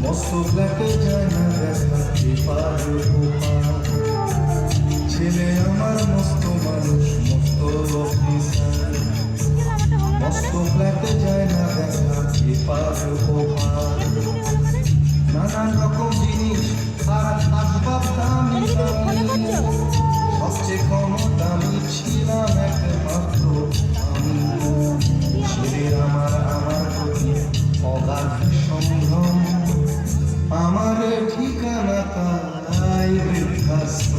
মস্ত ফ্ল্যাটে যায় না দেখা পারে ছেলে আমার মস্ত মানুষ মস্ত অফিসার মস্ত ফ্ল্যাটে যায় না দেখা পারে নানান রকম জিনিস আর আসবাব দামি দামি সবচেয়ে কম দামি ছিলাম একমাত্র আমি ছেলের আমার প্রতি অগাধ সম্ভ্রম আমার ঠিকানা তাই বৃদ্ধাশ্রম